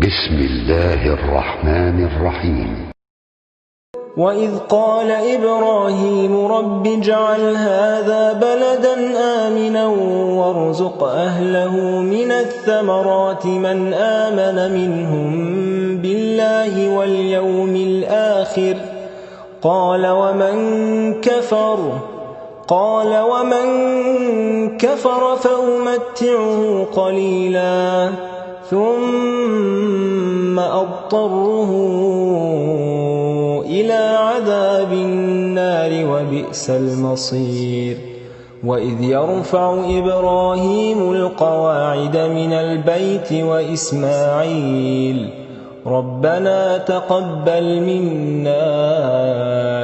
بسم الله الرحمن الرحيم. وإذ قال إبراهيم رب اجعل هذا بلدا آمنا وارزق أهله من الثمرات من آمن منهم بالله واليوم الآخر قال ومن كفر فأمتعه قليلا ثم أضطره إلى عذاب النار وبئس المصير. وإذ يرفع إبراهيم القواعد من البيت وإسماعيل ربنا تقبل منا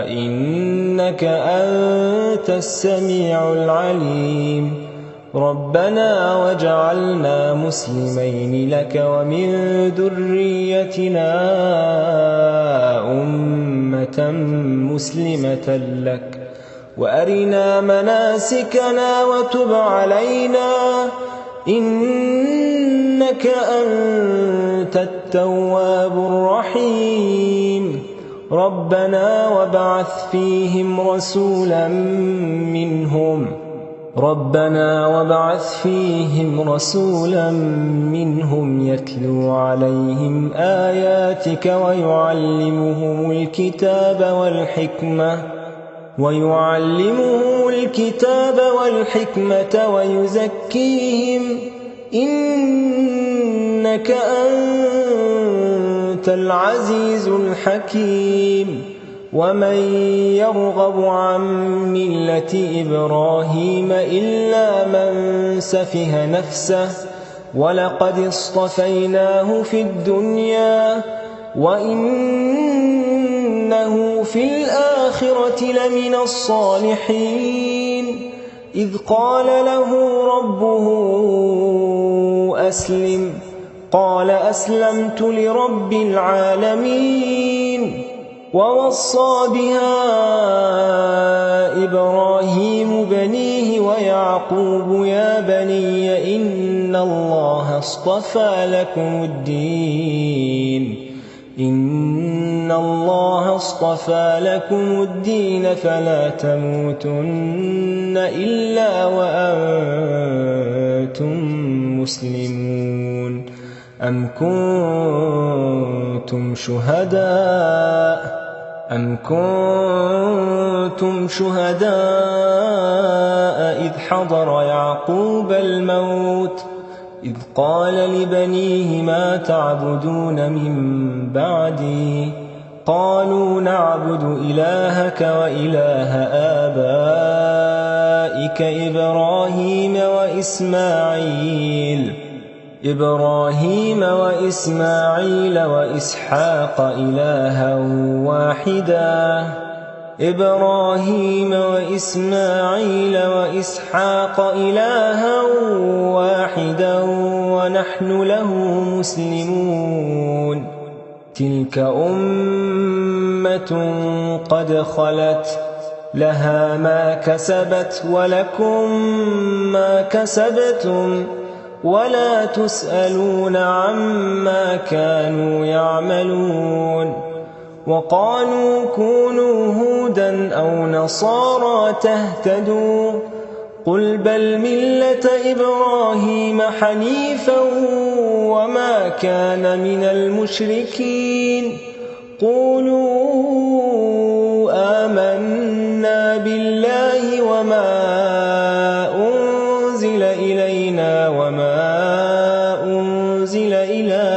إنك أنت السميع العليم ربنا واجعلنا مسلمين لك ومن ذريتنا أمة مسلمة لك وأرنا مناسكنا وتب علينا إنك أنت التواب الرحيم ربنا وابعث فيهم رسولا منهم يتلو عليهم آياتك ويعلمهم الكتاب والحكمة ويزكيهم إنك أنت العزيز الحكيم. ومن يرغب عن ملة إبراهيم إلا من سفه نفسه ولقد اصطفيناه في الدنيا وإنه في الآخرة لمن الصالحين. إذ قال له ربه أسلم قال أسلمت لرب العالمين. ووصى بها إبراهيم بنيه ويعقوب يا بني إن الله اصطفى لكم الدين فلا تموتن إلا وأنتم مسلمون. أم كنتم شهداء إذ حضر يعقوب الموت إذ قال لبنيه ما تعبدون من بعدي قالوا نعبد إلهك وإله آبائك إبراهيم وإسماعيل وإسحاق إلها واحدا ونحن له مسلمون. تلك أمة قد خلت لها ما كسبت ولكم ما كسبتم ولا تسألون عما كانوا يعملون. وقالوا كونوا هودا أو نصارى تهتدوا قل بل ملة إبراهيم حنيفا وما كان من المشركين. قولوا آمنا بالله وما أنزل إلينا وما أنزل إلى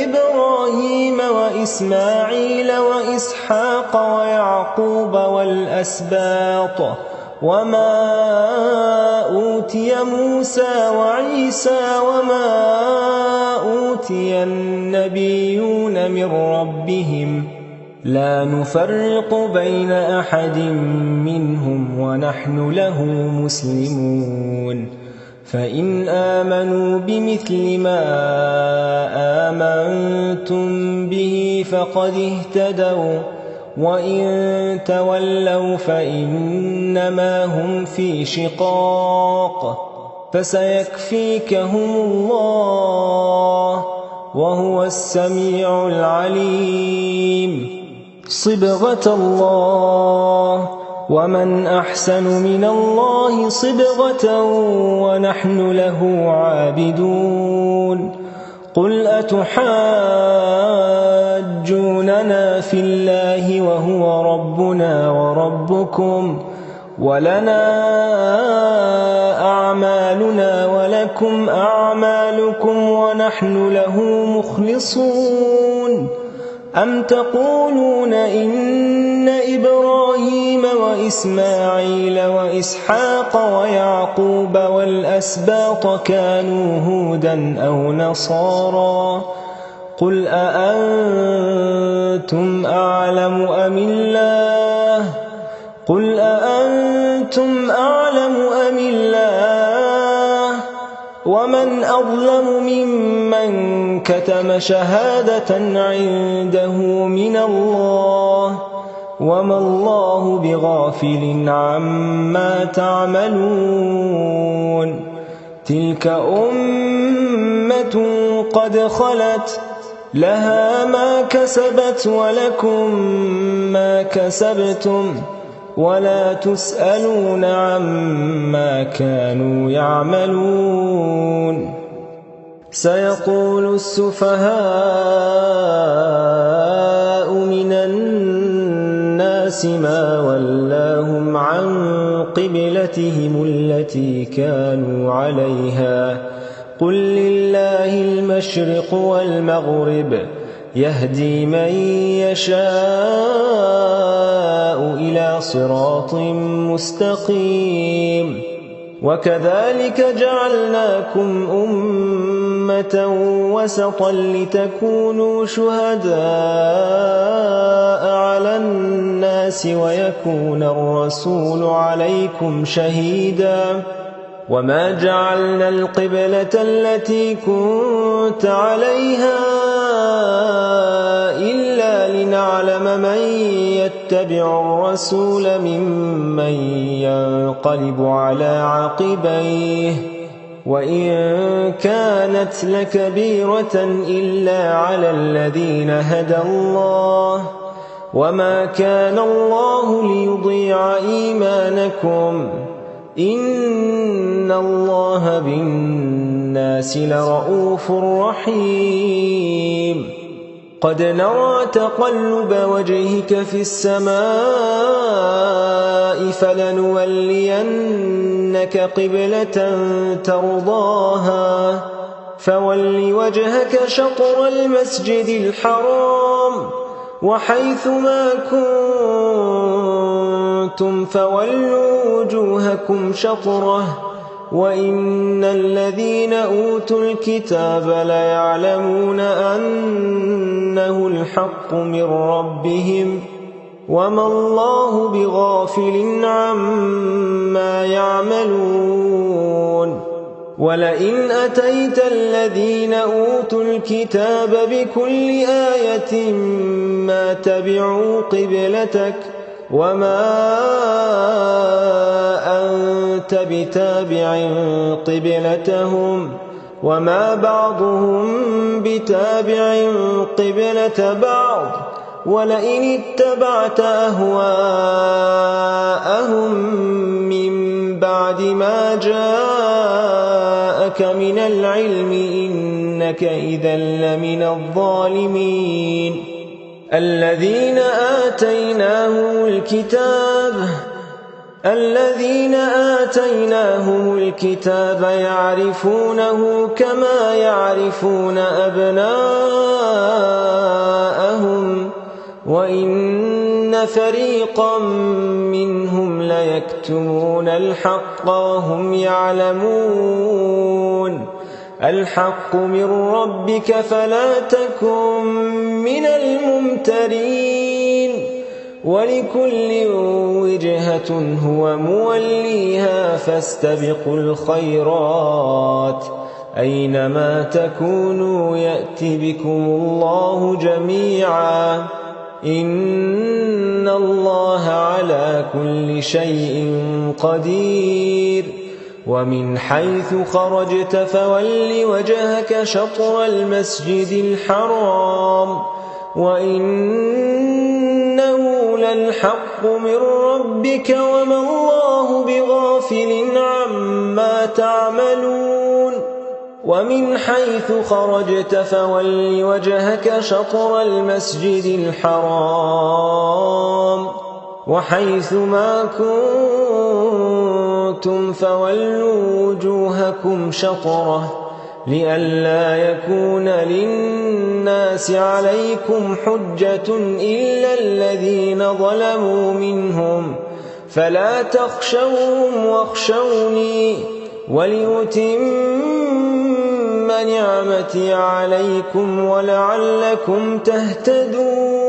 إبراهيم وإسماعيل وإسحاق ويعقوب والأسباط وما أوتي موسى وعيسى وما أوتي النبيون من ربهم لا نفرق بين أحد منهم ونحن له مسلمون. فإن آمنوا بمثل ما آمنتم به فقد اهتدوا وإن تولوا فإنما هم في شقاق فسيكفيكهم الله وهو السميع العليم. صبغة الله ومن أحسن من الله صبغة ونحن له عابدون. قل أتحاجوننا في الله وهو ربنا وربكم ولنا أعمالنا ولكم أعمالكم ونحن له مخلصون. أم تقولون إن إبراهيم وإسماعيل وإسحاق ويعقوب والأسباط كانوا هودا أو نصارى؟ قل أأنتم أعلم أم الله؟ قل أأنتم أعلم أم الله؟ ومن أظلم ممن كتم شهادة عنده من الله وما الله بغافل عما تعملون. تلك أمة قد خلت لها ما كسبت ولكم ما كسبتم ولا تسألون عما كانوا يعملون. سيقول السفهاء من الناس ما ولاهم عن قبلتهم التي كانوا عليها قل لله المشرق والمغرب يهدي من يشاء إلى صراط مستقيم. وكذلك جعلناكم أمة وسطا لتكونوا شهداء على الناس ويكون الرسول عليكم شهيدا. وما جعلنا القبلة التي كنت عليها إلا لنعلم من يتبع الرسول ممن ينقلب على عقبيه وإن كانت لكبيرة إلا على الذين هدى الله وما كان الله ليضيع إيمانكم إن الله بالناس لرؤوف رحيم. قد نرى تقلب وجهك في السماء فلنولينك قبلة ترضاها فول وجهك شطر المسجد الحرام وحيث ما كنتم فولوا وجوهكم شطره وإن الذين أوتوا الكتاب ليعلمون أنه الحق من ربهم وما الله بغافل عما يعملون. ولئن أتيت الذين أوتوا الكتاب بكل آية ما تبعوا قبلتك وما أنت بتابع قبلتهم وما بعضهم بتابع قبلة بعض ولئن اتبعت أهواءهم من بعد ما جاءك من العلم إنك إذا لمن الظالمين. الذين آتيناهم الكتاب يعرفونه كما يعرفون أبناءهم وإن فريقا منهم ليكتمون الحق وهم يعلمون. الحق من ربك فلا تكن من الممترين ولكل وجهة هو موليها فاستبقوا الخيرات أينما تكونوا يأت بكم الله جميعا إن إن الله على كل شيء قدير ومن حيث خرجت فول وجهك شطر المسجد الحرام وإنه للحق من ربك وما الله بغافل عما تعملون ومن حيث خرجت فول وجهك شطر المسجد الحرام وحيث ما كنتم فولوا وجوهكم شطره لئلا يكون للناس عليكم حجة إلا الذين ظلموا منهم فلا تخشوهم واخشوني ولأتم نعمتي عليكم ولعلكم تهتدون